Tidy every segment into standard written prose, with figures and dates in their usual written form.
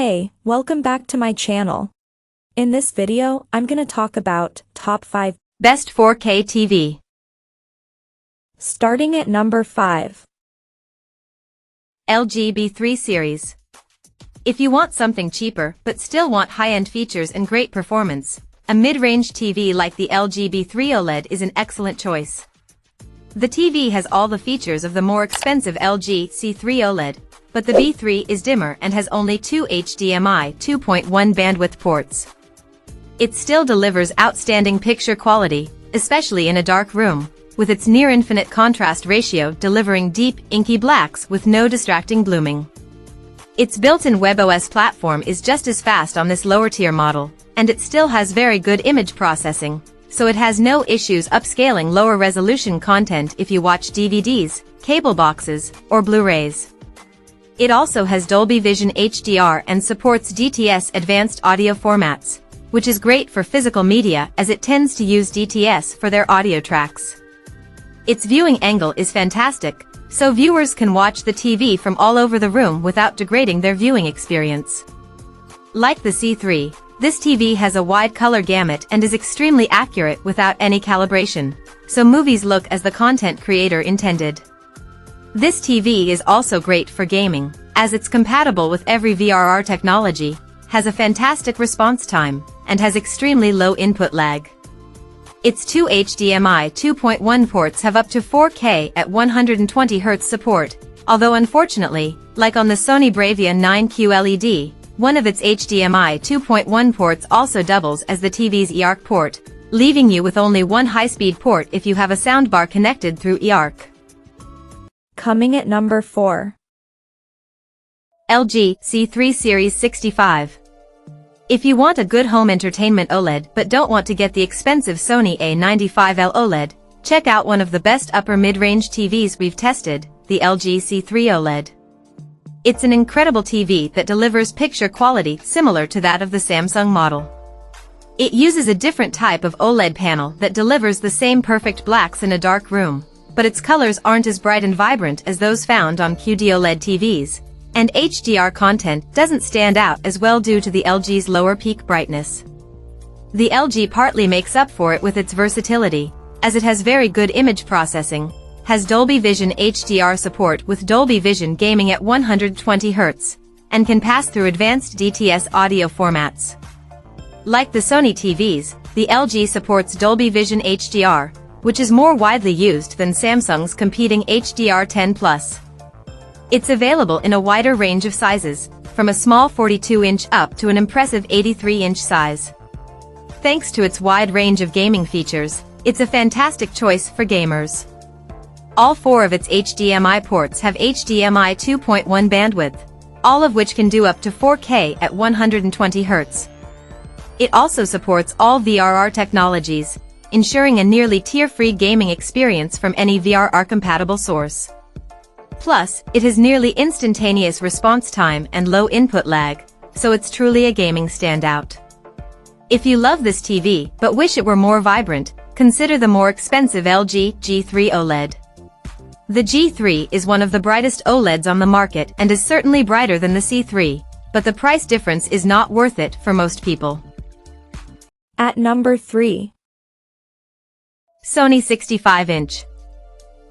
Hey, welcome back to my channel. In this video, I'm gonna talk about top 5 best 4K TV. Starting at number 5. LG B3 series. If you want something cheaper but still want high-end features and great performance, a mid-range TV like the LG B3 OLED is an excellent choice. The TV has all the features of the more expensive LG C3 OLED, but the B3 is dimmer and has only 2 HDMI 2.1 bandwidth ports. It still delivers outstanding picture quality, especially in a dark room, with its near-infinite contrast ratio delivering deep, inky blacks with no distracting blooming. Its built-in WebOS platform is just as fast on this lower-tier model, and it still has very good image processing, so it has no issues upscaling lower-resolution content if you watch DVDs, cable boxes, or Blu-rays. It also has Dolby Vision HDR and supports DTS advanced audio formats, which is great for physical media as it tends to use DTS for their audio tracks. Its viewing angle is fantastic, so viewers can watch the TV from all over the room without degrading their viewing experience. Like the C3, this TV has a wide color gamut and is extremely accurate without any calibration, so movies look as the content creator intended. This TV is also great for gaming, as it's compatible with every VRR technology, has a fantastic response time, and has extremely low input lag. Its 2 HDMI 2.1 ports have up to 4K at 120Hz support, although unfortunately, like on the Sony Bravia 9 QLED, one of its HDMI 2.1 ports also doubles as the TV's eARC port, leaving you with only one high-speed port if you have a soundbar connected through eARC. Coming at number 4. LG C3 Series 65. If you want a good home entertainment OLED but don't want to get the expensive Sony A95L OLED, check out one of the best upper mid-range TVs we've tested, the LG C3 OLED. It's an incredible TV that delivers picture quality similar to that of the Samsung model. It uses a different type of OLED panel that delivers the same perfect blacks in a dark room, but its colors aren't as bright and vibrant as those found on QD-OLED TVs, and HDR content doesn't stand out as well due to the LG's lower peak brightness. The LG partly makes up for it with its versatility, as it has very good image processing, has Dolby Vision HDR support with Dolby Vision gaming at 120Hz, and can pass through advanced DTS audio formats. Like the Sony TVs, the LG supports Dolby Vision HDR, which is more widely used than Samsung's competing HDR10+. It's available in a wider range of sizes, from a small 42-inch up to an impressive 83-inch size. Thanks to its wide range of gaming features, it's a fantastic choice for gamers. All 4 of its HDMI ports have HDMI 2.1 bandwidth, all of which can do up to 4K at 120Hz. It also supports all VRR technologies, ensuring a nearly tear-free gaming experience from any VRR-compatible source. Plus, it has nearly instantaneous response time and low input lag, so it's truly a gaming standout. If you love this TV but wish it were more vibrant, consider the more expensive LG G3 OLED. The G3 is one of the brightest OLEDs on the market and is certainly brighter than the C3, but the price difference is not worth it for most people. At number 3. Sony 65-inch.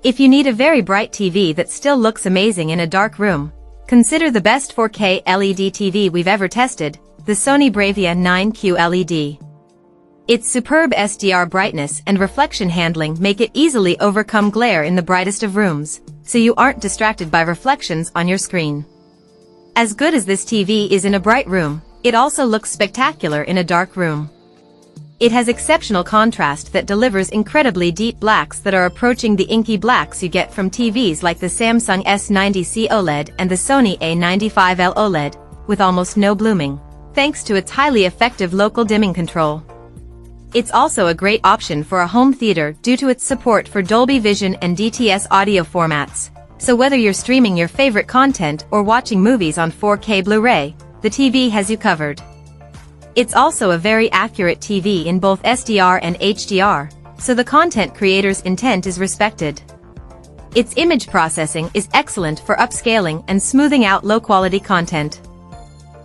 If you need a very bright TV that still looks amazing in a dark room, consider the best 4K LED TV we've ever tested, the Sony Bravia 9 QLED. Its superb SDR brightness and reflection handling make it easily overcome glare in the brightest of rooms, so you aren't distracted by reflections on your screen. As good as this TV is in a bright room, it also looks spectacular in a dark room. It has exceptional contrast that delivers incredibly deep blacks that are approaching the inky blacks you get from TVs like the Samsung S90C OLED and the Sony A95L OLED, with almost no blooming, thanks to its highly effective local dimming control. It's also a great option for a home theater due to its support for Dolby Vision and DTS audio formats, so whether you're streaming your favorite content or watching movies on 4K Blu-ray, the TV has you covered. It's also a very accurate TV in both SDR and HDR, so the content creator's intent is respected. Its image processing is excellent for upscaling and smoothing out low-quality content.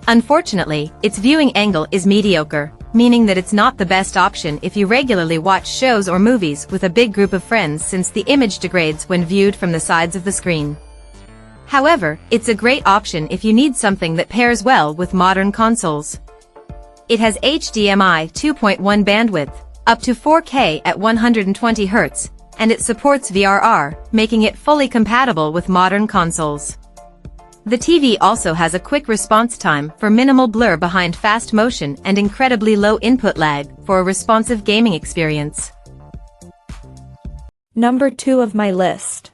Unfortunately, its viewing angle is mediocre, meaning that it's not the best option if you regularly watch shows or movies with a big group of friends since the image degrades when viewed from the sides of the screen. However, it's a great option if you need something that pairs well with modern consoles. It has HDMI 2.1 bandwidth, up to 4K at 120 Hz, and it supports VRR, making it fully compatible with modern consoles. The TV also has a quick response time for minimal blur behind fast motion and incredibly low input lag for a responsive gaming experience. Number 2 of my list.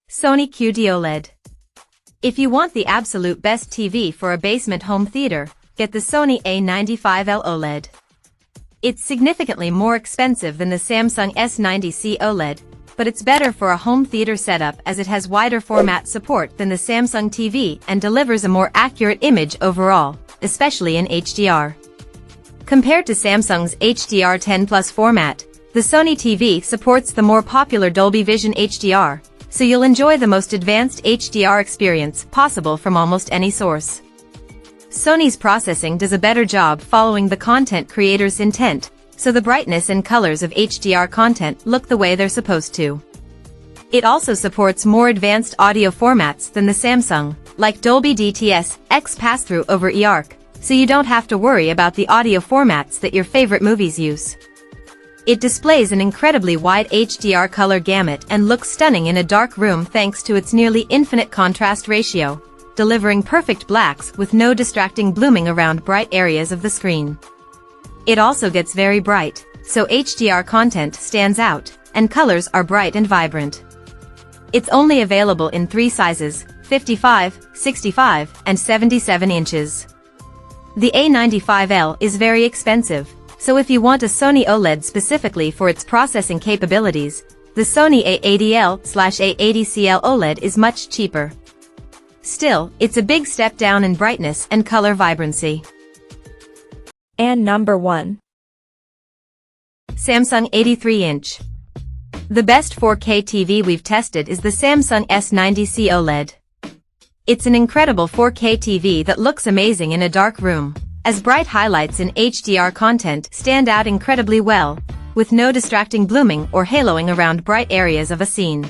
Sony QD-OLED. If you want the absolute best TV for a basement home theater, get the Sony A95L OLED. It's significantly more expensive than the Samsung S90C OLED, but it's better for a home theater setup as it has wider format support than the Samsung TV and delivers a more accurate image overall, especially in HDR. Compared to Samsung's HDR10 Plus format, the Sony TV supports the more popular Dolby Vision HDR, so you'll enjoy the most advanced HDR experience possible from almost any source. Sony's processing does a better job following the content creator's intent, so the brightness and colors of HDR content look the way they're supposed to. It also supports more advanced audio formats than the Samsung, like Dolby DTS, X pass-through over eARC, so you don't have to worry about the audio formats that your favorite movies use. It displays an incredibly wide HDR color gamut and looks stunning in a dark room thanks to its nearly infinite contrast ratio, delivering perfect blacks with no distracting blooming around bright areas of the screen. It also gets very bright, so HDR content stands out, and colors are bright and vibrant. It's only available in 3 sizes, 55, 65, and 77 inches. The A95L is very expensive, so if you want a Sony OLED specifically for its processing capabilities, the Sony A80L/A80CL OLED is much cheaper. Still, it's a big step down in brightness and color vibrancy. And number 1. Samsung 83-inch. The best 4K TV we've tested is the Samsung S90C OLED. It's an incredible 4K TV that looks amazing in a dark room, as bright highlights in HDR content stand out incredibly well, with no distracting blooming or haloing around bright areas of a scene.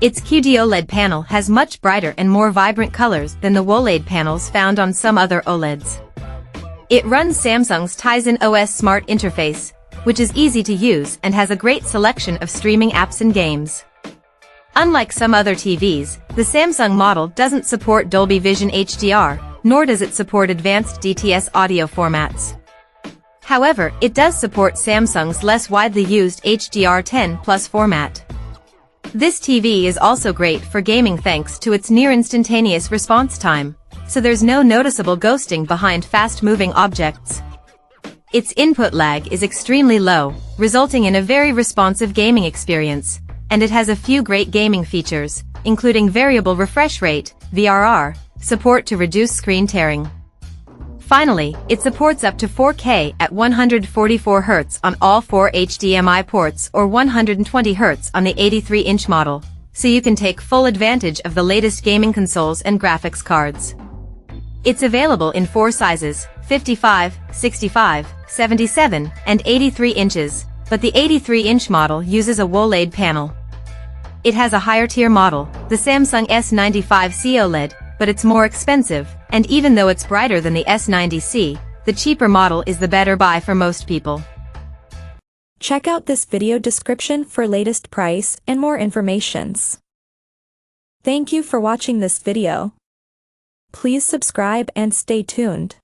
Its QD-OLED panel has much brighter and more vibrant colors than the OLED panels found on some other OLEDs. It runs Samsung's Tizen OS Smart interface, which is easy to use and has a great selection of streaming apps and games. Unlike some other TVs, the Samsung model doesn't support Dolby Vision HDR, nor does it support advanced DTS audio formats. However, it does support Samsung's less widely used HDR10 Plus format. This TV is also great for gaming thanks to its near-instantaneous response time, so there's no noticeable ghosting behind fast-moving objects. Its input lag is extremely low, resulting in a very responsive gaming experience, and it has a few great gaming features, including variable refresh rate, VRR, support to reduce screen tearing. Finally, it supports up to 4K at 144 Hz on all 4 HDMI ports or 120 Hz on the 83-inch model, so you can take full advantage of the latest gaming consoles and graphics cards. It's available in 4 sizes, 55, 65, 77, and 83 inches, but the 83-inch model uses a OLED panel. It has a higher-tier model, the Samsung S95C OLED, but it's more expensive, and even though it's brighter than the S90C, the cheaper model is the better buy for most people. Check out this video description for latest price and more informations. Thank you for watching this video. Please subscribe and stay tuned.